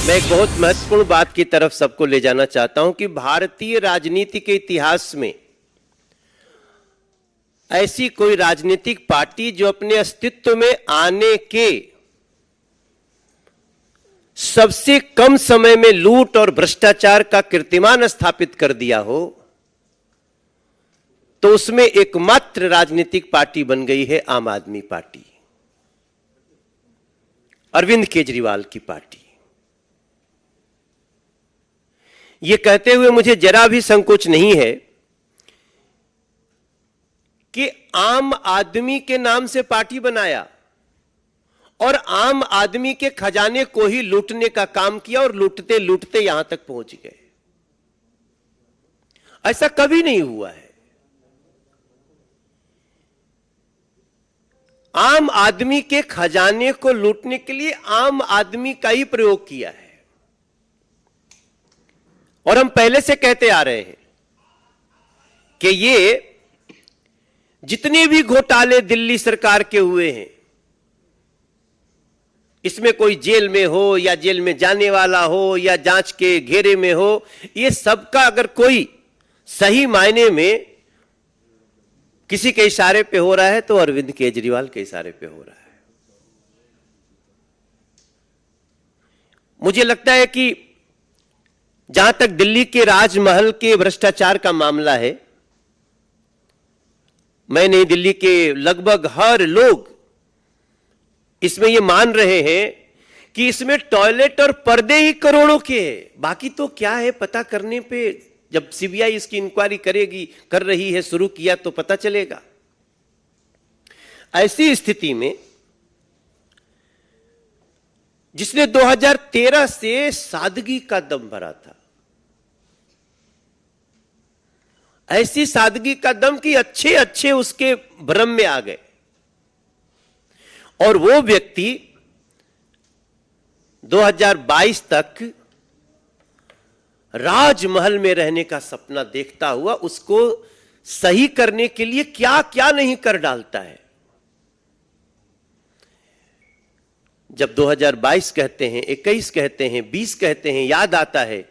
मैं एक बहुत महत्वपूर्ण बात की तरफ सबको ले जाना चाहता हूं कि भारतीय राजनीति के इतिहास में ऐसी कोई राजनीतिक पार्टी जो अपने अस्तित्व में आने के सबसे कम समय में लूट और भ्रष्टाचार का कीर्तिमान स्थापित कर दिया हो, तो उसमें एकमात्र राजनीतिक पार्टी बन गई है आम आदमी पार्टी, अरविंद केजरीवाल की पार्टी। यह कहते हुए मुझे जरा भी संकोच नहीं है कि आम आदमी के नाम से पार्टी बनाया और आम आदमी के खजाने को ही लूटने का काम किया और लूटते लूटते यहां तक पहुंच गए। ऐसा कभी नहीं हुआ है। आम आदमी के खजाने को लूटने के लिए आम आदमी का ही प्रयोग किया है। और हम पहले से कहते आ रहे हैं कि ये जितने भी घोटाले दिल्ली सरकार के हुए हैं, इसमें कोई जेल में हो या जेल में जाने वाला हो या जांच के घेरे में हो, ये सबका अगर कोई सही मायने में किसी के इशारे पे हो रहा है तो अरविंद केजरीवाल के इशारे पे हो रहा है। मुझे लगता है कि जहां तक दिल्ली के राजमहल के भ्रष्टाचार का मामला है, मैं नहीं, दिल्ली के लगभग हर लोग इसमें यह मान रहे हैं कि इसमें टॉयलेट और पर्दे ही करोड़ों के हैं। बाकी तो क्या है पता करने पे, जब सीबीआई इसकी इंक्वायरी कर रही है, शुरू किया तो पता चलेगा। ऐसी स्थिति में जिसने 2013 से सादगी का दम भरा था, ऐसी सादगी का दम कि अच्छे अच्छे उसके भ्रम में आ गए, और वो व्यक्ति 2022 तक राजमहल में रहने का सपना देखता हुआ उसको सही करने के लिए क्या क्या नहीं कर डालता है। जब 2022 कहते हैं, 21 कहते हैं, 20 कहते हैं, याद आता है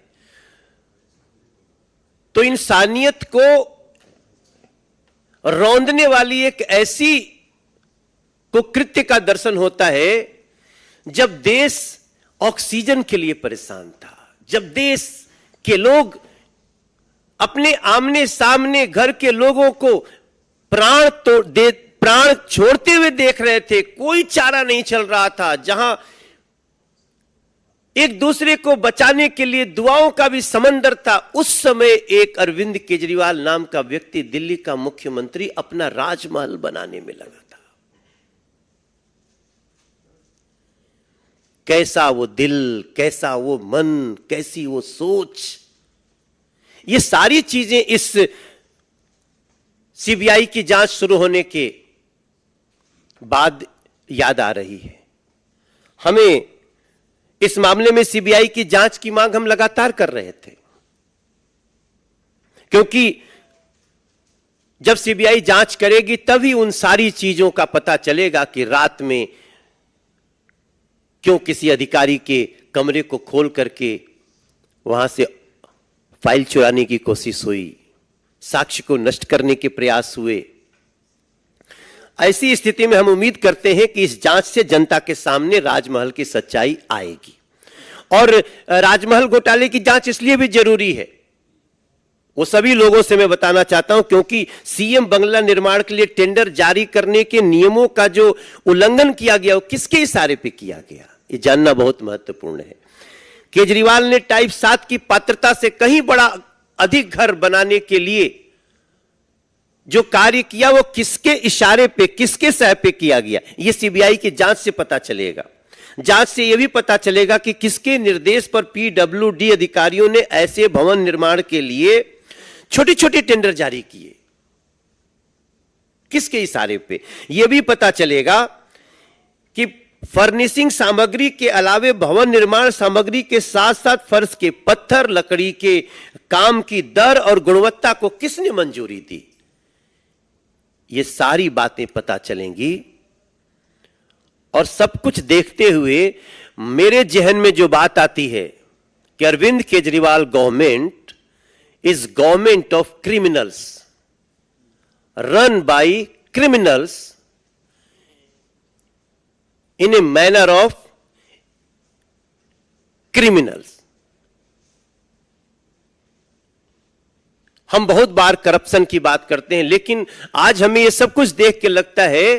तो इंसानियत को रौंदने वाली एक ऐसी कुकृत्य का दर्शन होता है जब देश ऑक्सीजन के लिए परेशान था, जब देश के लोग अपने आमने सामने घर के लोगों को प्राण छोड़ते हुए देख रहे थे, कोई चारा नहीं चल रहा था, जहां एक दूसरे को बचाने के लिए दुआओं का भी समंदर था, उस समय एक अरविंद केजरीवाल नाम का व्यक्ति दिल्ली का मुख्यमंत्री अपना राजमहल बनाने में लगा था। कैसा वो दिल, कैसा वो मन, कैसी वो सोच, ये सारी चीजें इस सीबीआई की जांच शुरू होने के बाद याद आ रही है। हमें इस मामले में सीबीआई की जांच की मांग हम लगातार कर रहे थे, क्योंकि जब सीबीआई जांच करेगी तभी उन सारी चीजों का पता चलेगा कि रात में क्यों किसी अधिकारी के कमरे को खोल करके वहां से फाइल चुराने की कोशिश हुई, साक्ष्य को नष्ट करने के प्रयास हुए। ऐसी स्थिति में हम उम्मीद करते हैं कि इस जांच से जनता के सामने राजमहल की सच्चाई आएगी। और राजमहल घोटाले की जांच इसलिए भी जरूरी है, वो सभी लोगों से मैं बताना चाहता हूं, क्योंकि सीएम बंगला निर्माण के लिए टेंडर जारी करने के नियमों का जो उल्लंघन किया गया वो किसके इशारे पे किया गया, ये जानना बहुत महत्वपूर्ण है। केजरीवाल ने टाइप 7 की पात्रता से कहीं बड़ा अधिक घर बनाने के लिए जो कार्य किया वो किसके इशारे पे, किसके सह पे किया गया, यह सीबीआई की जांच से पता चलेगा। जांच से यह भी पता चलेगा कि किसके निर्देश पर पीडब्ल्यूडी अधिकारियों ने ऐसे भवन निर्माण के लिए छोटी छोटी टेंडर जारी किए, किसके इशारे पे। यह भी पता चलेगा कि फर्निशिंग सामग्री के अलावे भवन निर्माण सामग्री के साथ साथ फर्श के पत्थर, लकड़ी के काम की दर और गुणवत्ता को किसने मंजूरी दी। ये सारी बातें पता चलेंगी और सब कुछ देखते हुए मेरे जहन में जो बात आती है कि Arvind Kejriwal government is government of criminals, run by criminals in a manner of criminals. हम बहुत बार करप्शन की बात करते हैं, लेकिन आज हमें यह सब कुछ देख के लगता है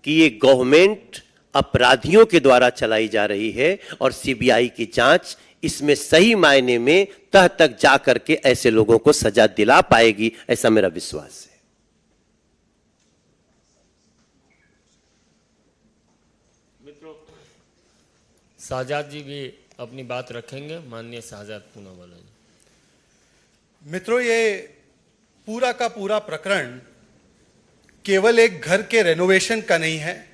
कि ये गवर्नमेंट अपराधियों के द्वारा चलाई जा रही है और सीबीआई की जांच इसमें सही मायने में तह तक जाकर के ऐसे लोगों को सजा दिला पाएगी, ऐसा मेरा विश्वास है। मित्रों, शाहजाद जी भी अपनी बात रखेंगे। माननीय शाहजाद पूनावाला जी। मित्रों, ये पूरा का पूरा प्रकरण केवल एक घर के रेनोवेशन का नहीं है,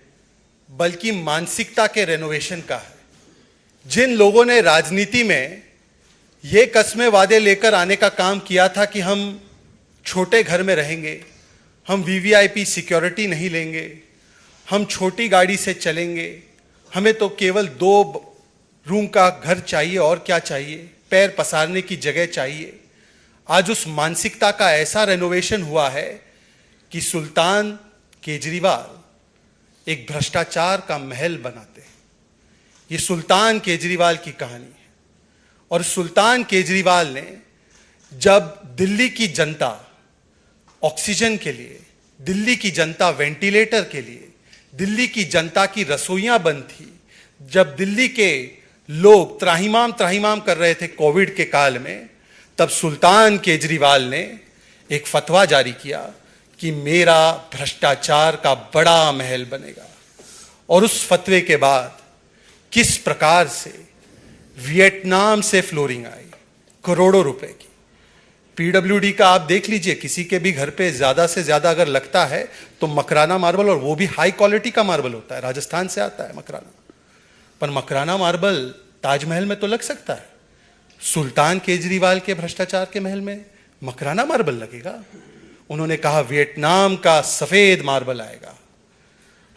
बल्कि मानसिकता के रेनोवेशन का है। जिन लोगों ने राजनीति में ये कस्में वादे लेकर आने का काम किया था कि हम छोटे घर में रहेंगे, हम वीवीआईपी सिक्योरिटी नहीं लेंगे, हम छोटी गाड़ी से चलेंगे, हमें तो केवल 2 रूम का घर चाहिए और क्या चाहिए, पैर पसारने की जगह चाहिए। आज उस मानसिकता का ऐसा रेनोवेशन हुआ है कि सुल्तान केजरीवाल एक भ्रष्टाचार का महल बनाते हैं। ये सुल्तान केजरीवाल की कहानी है। और सुल्तान केजरीवाल ने जब दिल्ली की जनता ऑक्सीजन के लिए, दिल्ली की जनता वेंटिलेटर के लिए, दिल्ली की जनता की रसोइयां बंद थी, जब दिल्ली के लोग त्राहिमाम त्राहिमाम कर रहे थे कोविड के काल में, तब सुल्तान केजरीवाल ने एक फतवा जारी किया कि मेरा भ्रष्टाचार का बड़ा महल बनेगा। और उस फतवे के बाद किस प्रकार से वियतनाम से फ्लोरिंग आई, करोड़ों रुपए की। पीडब्ल्यूडी का आप देख लीजिए, किसी के भी घर पे ज्यादा से ज्यादा अगर लगता है तो मकराना मार्बल, और वो भी हाई क्वालिटी का मार्बल होता है, राजस्थान से आता है मकराना। पर मकराना मार्बल ताजमहल में तो लग सकता है, सुल्तान केजरीवाल के भ्रष्टाचार के महल में मकराना मार्बल लगेगा। उन्होंने कहा वियतनाम का सफेद मार्बल आएगा।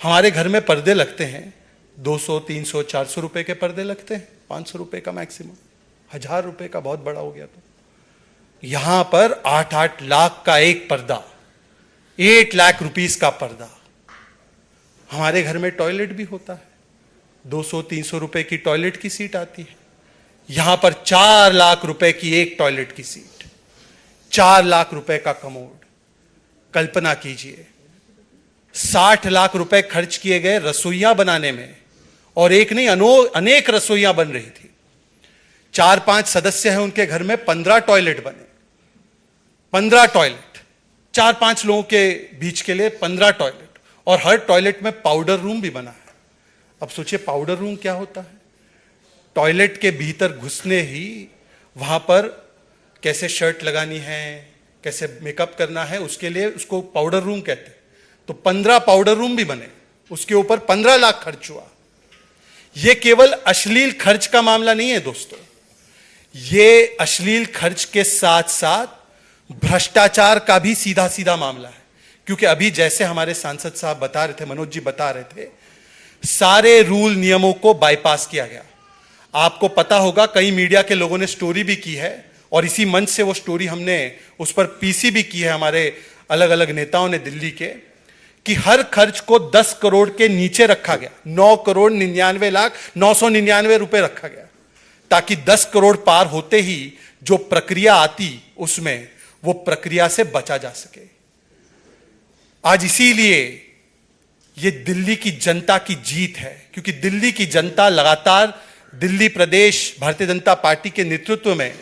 हमारे घर में पर्दे लगते हैं, 200, 300, 400 रुपए के पर्दे लगते हैं, 500 रुपए का मैक्सिमम, 1000 रुपए का बहुत बड़ा हो गया। तो यहां पर 8-8 लाख का एक पर्दा, 8 लाख रुपीस का पर्दा। हमारे घर में टॉयलेट भी होता है, 200-300 रुपए की टॉयलेट की सीट आती है। यहां पर 4 लाख रुपए की एक टॉयलेट की सीट, 4 लाख रुपए का कमोड। कल्पना कीजिए, 60 लाख रुपए खर्च किए गए रसोइयां बनाने में, और एक नहीं अनेक रसोइयां बन रही थी। 4-5 सदस्य हैं उनके घर में, 15 टॉयलेट बने, 15 टॉयलेट, 4-5 लोगों के बीच के लिए 15 टॉयलेट, और हर टॉयलेट में पाउडर रूम भी बना है। अब सोचिए पाउडर रूम क्या होता है। टॉयलेट के भीतर घुसने ही वहां पर कैसे शर्ट लगानी है, कैसे मेकअप करना है, उसके लिए उसको पाउडर रूम कहते हैं। तो 15 पाउडर रूम भी बने, उसके ऊपर 15 लाख खर्च हुआ। यह केवल अश्लील खर्च का मामला नहीं है दोस्तों, यह अश्लील खर्च के साथ साथ भ्रष्टाचार का भी सीधा सीधा मामला है। क्योंकि अभी जैसे हमारे सांसद साहब बता रहे थे, मनोज जी बता रहे थे, सारे रूल नियमों को बाईपास किया गया। आपको पता होगा, कई मीडिया के लोगों ने स्टोरी भी की है, और इसी मंच से वो स्टोरी हमने उस पर पीसी भी की है, हमारे अलग अलग नेताओं ने दिल्ली के, कि हर खर्च को 10 करोड़ के नीचे रखा गया। 9,99,999 रुपए रखा गया, ताकि 10 करोड़ पार होते ही जो प्रक्रिया आती उसमें, वो प्रक्रिया से बचा जा सके। आज इसीलिए ये दिल्ली की जनता की जीत है, क्योंकि दिल्ली की जनता लगातार दिल्ली प्रदेश भारतीय जनता पार्टी के नेतृत्व में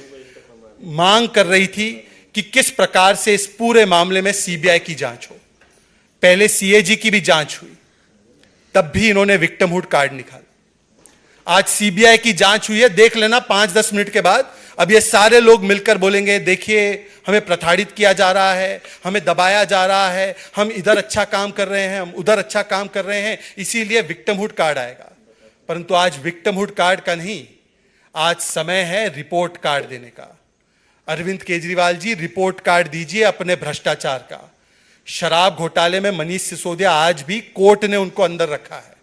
मांग कर रही थी कि किस प्रकार से इस पूरे मामले में सीबीआई की जांच हो। पहले सीएजी की भी जांच हुई, तब भी इन्होंने विक्टिमहुड कार्ड निकाला। आज सीबीआई की जांच हुई है, देख लेना 5-10 मिनट के बाद अब ये सारे लोग मिलकर बोलेंगे, देखिए हमें प्रताड़ित किया जा रहा है, हमें दबाया जा रहा है, हम इधर अच्छा काम कर रहे हैं, हम उधर अच्छा काम कर रहे हैं, इसीलिए विक्टिमहुड कार्ड आएगा। परंतु आज विक्टिमहुड कार्ड का नहीं, आज समय है रिपोर्ट कार्ड देने का। अरविंद केजरीवाल जी, रिपोर्ट कार्ड दीजिए अपने भ्रष्टाचार का। शराब घोटाले में मनीष सिसोदिया, आज भी कोर्ट ने उनको अंदर रखा है।